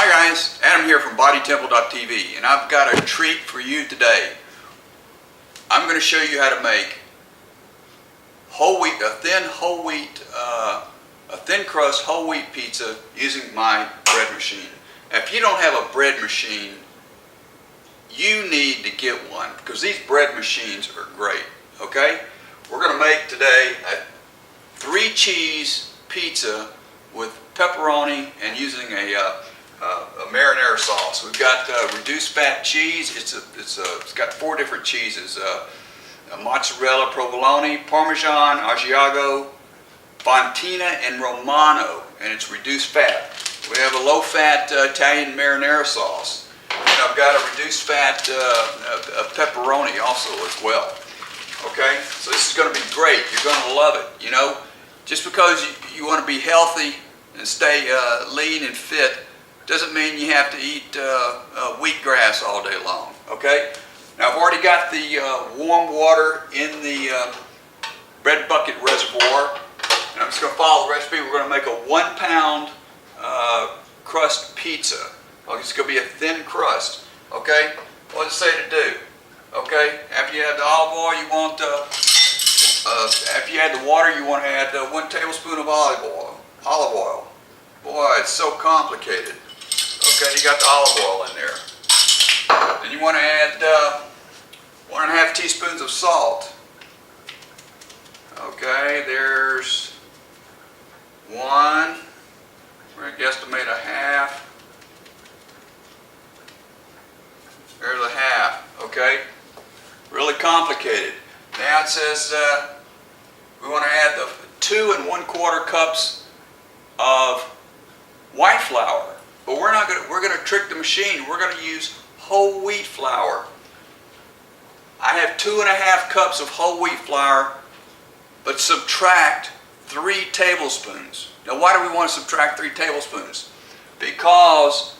Hi guys, Adam here from BodyTemple.tv, and I've got a treat for you today. I'm going to show you how to make a thin crust whole wheat pizza using my bread machine. Now, if you don't have a bread machine, you need to get one because these bread machines are great. Okay, we're going to make today a 3-cheese pizza with pepperoni and using a marinara sauce. We've got reduced fat cheese. It's got 4 different cheeses: mozzarella, provolone, parmesan, asiago, fontina, and romano, and it's reduced fat. We have a low-fat Italian marinara sauce, and I've got a reduced fat pepperoni also as well. Okay, so this is going to be great. You're going to love it. You know, just because you want to be healthy and stay lean and fit doesn't mean you have to eat wheatgrass all day long. Okay, now I've already got the warm water in the bread bucket reservoir, and I'm just going to follow the recipe. We're going to make a 1-pound crust pizza. It's going to be a thin crust. Okay, what does it say to do? Okay, after you add the olive oil, you want after you add the water, you want to add 1 tablespoon of olive oil. Boy, it's so complicated. Okay, you got the olive oil in there. Then you want to add 1.5 teaspoons of salt. Okay, there's 1. We're going to guesstimate a half. There's a half. Okay, really complicated. Now it says we want to add the 2 1/4 cups of white flour. But we're going to trick the machine. We're going to use whole wheat flour. I have 2.5 cups of whole wheat flour, but subtract 3 tablespoons. Now, why do we want to subtract 3 tablespoons? Because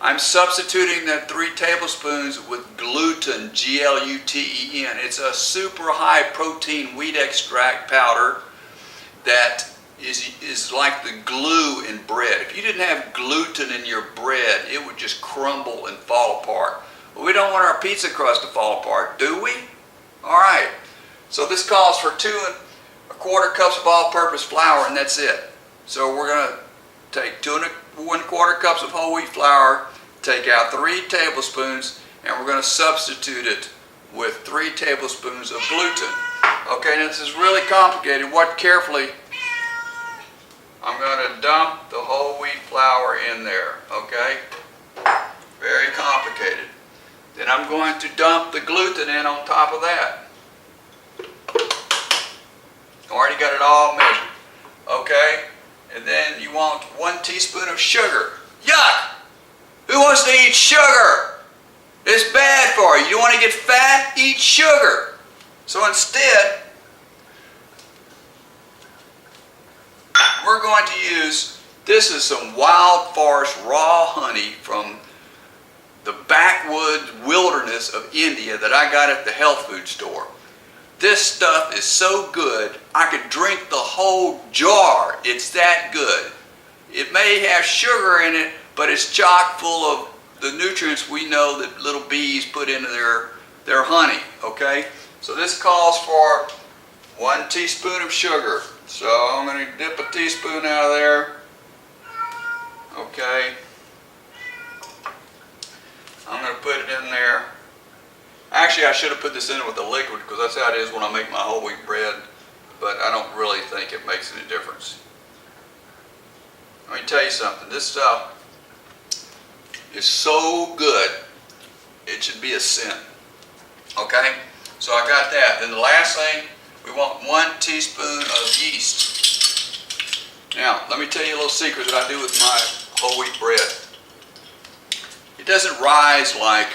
I'm substituting that 3 tablespoons with gluten, G-L-U-T-E-N. It's a super high protein wheat extract powder that is like the glue in bread. If you didn't have gluten in your bread, it would just crumble and fall apart. But we don't want our pizza crust to fall apart, do we? Alright, so this calls for 2 1/4 cups of all-purpose flour, and that's it. So we're going to take 2 1/4 cups of whole wheat flour, take out 3 tablespoons, and we're going to substitute it with 3 tablespoons of gluten. Okay, now this is really complicated. Watch carefully. I'm going to dump the whole wheat flour in there, okay? Very complicated. Then I'm going to dump the gluten in on top of that. Already got it all measured, okay? And then you want 1 teaspoon of sugar. Yuck! Who wants to eat sugar? It's bad for you. You want to get fat? Eat sugar. So instead, we're going to use, this is some wild forest raw honey from the backwoods wilderness of India that I got at the health food store. This stuff is so good, I could drink the whole jar. It's that good. It may have sugar in it, but it's chock full of the nutrients we know that little bees put into their honey, okay? So this calls for 1 teaspoon of sugar. So I'm going to dip a teaspoon out of there. Okay. I'm going to put it in there. Actually, I should have put this in with the liquid because that's how it is when I make my whole wheat bread. But I don't really think it makes any difference. Let me tell you something. This stuff is so good, it should be a sin. Okay? So I got that. Then the last thing, we want 1 teaspoon of yeast. Now, let me tell you a little secret that I do with my whole wheat bread. It doesn't rise like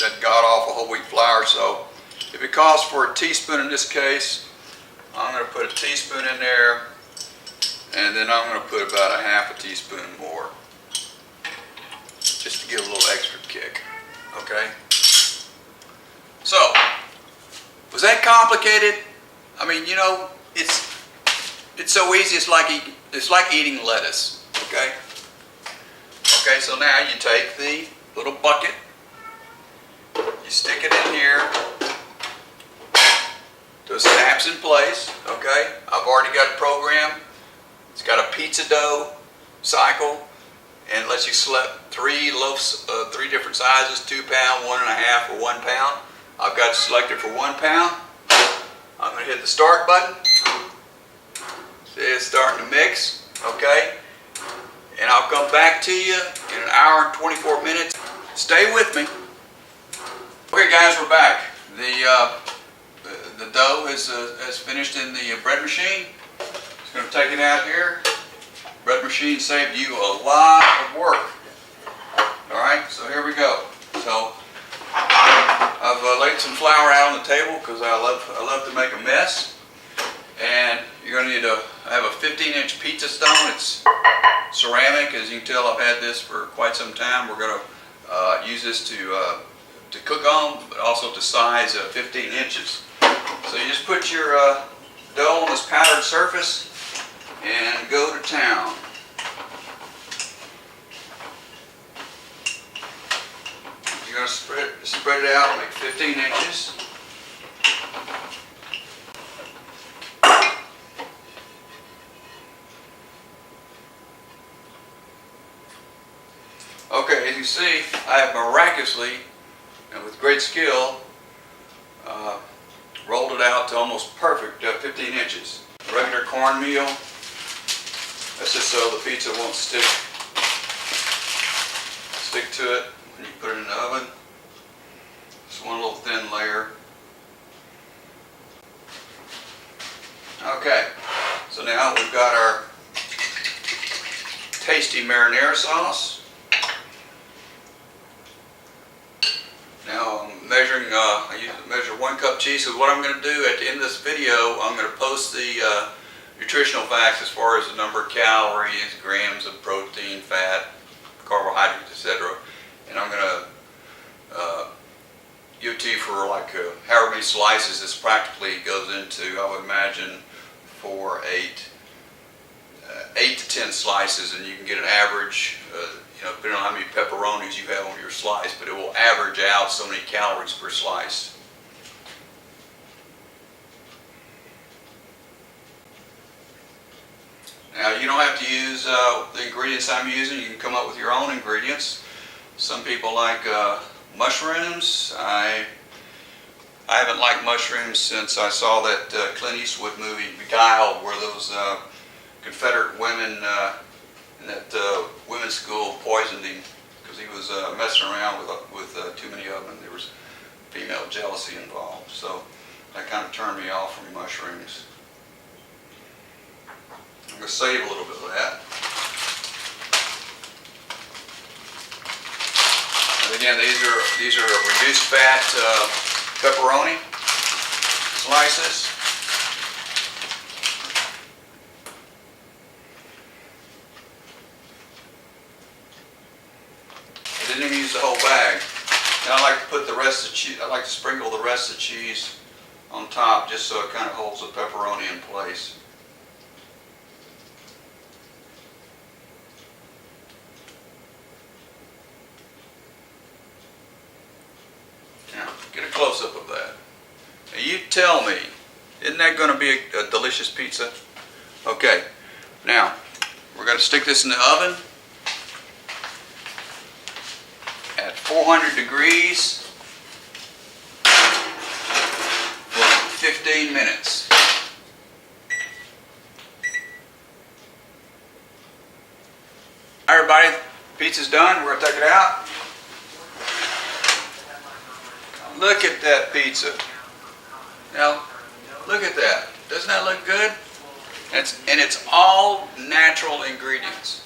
that god-awful whole wheat flour, so if it calls for a teaspoon in this case, I'm going to put a teaspoon in there, and then I'm going to put about a half a teaspoon more, just to give a little extra kick. Okay? So, was that complicated? I mean, you know, it's so easy. It's like eating lettuce. Okay. Okay. so now you take the little bucket, you stick it in here, so it snaps in place, okay? I've already got it programmed. It's got a pizza dough cycle, and it lets you select 3 loaves, 3 different sizes, 2 pound, 1.5, or 1 pound. I've got it selected for 1 pound. I'm going to hit the start button. See, it's starting to mix, okay? And I'll come back to you in an hour and 24 minutes. Stay with me. Okay guys, we're back. The dough is finished in the bread machine. Just going to take it out here. Bread machine saved you a lot of work. Alright, so here we go. So I've laid some flour out on the table because I love to make a mess. And you're going to need to have a 15-inch pizza stone. It's ceramic. As you can tell, I've had this for quite some time. We're going to use this to cook on, but also to size 15 inches. So you just put your dough on this powdered surface and go to town. You're going to spread it out, make 15 inches. Okay, as you see, I have miraculously, and with great skill, rolled it out to almost perfect 15 inches. Regular cornmeal. That's just so the pizza won't stick to it when you put it in the oven. Just one little thin layer. Okay, so now we've got our tasty marinara sauce. Now I'm measuring, I use to measure 1 cup cheese. So what I'm going to do at the end of this video, I'm going to post the nutritional facts as far as the number of calories, grams of protein, fat, carbohydrates, etc. And I'm going to UT for like however many slices this practically goes into. I would imagine for 8 to 10 slices, and you can get an average, depending on how many pepperonis you have on your slice, but it will average out so many calories per slice. Now you don't have to use the ingredients I'm using. You can come up with your own ingredients. Some people like mushrooms. I haven't liked mushrooms since I saw that Clint Eastwood movie Beguiled, where those Confederate women in that women's school poisoned him because he was messing around with too many of them. There was female jealousy involved. So that kind of turned me off from mushrooms. I'm going to save a little bit of that. And again, these are reduced fat pepperoni slices. I didn't even use the whole bag. Now I like to put the rest of the cheese. I like to sprinkle the rest of the cheese on top just so it kind of holds the pepperoni in place. Now, get a close-up of that. Now you tell me, isn't that going to be a delicious pizza? Okay, now we're going to stick this in the oven at 400 degrees for 15 minutes. All right, everybody, pizza's done. We're going to take it out. Look at that pizza. Now, look at that. Doesn't that look good? And it's all natural ingredients.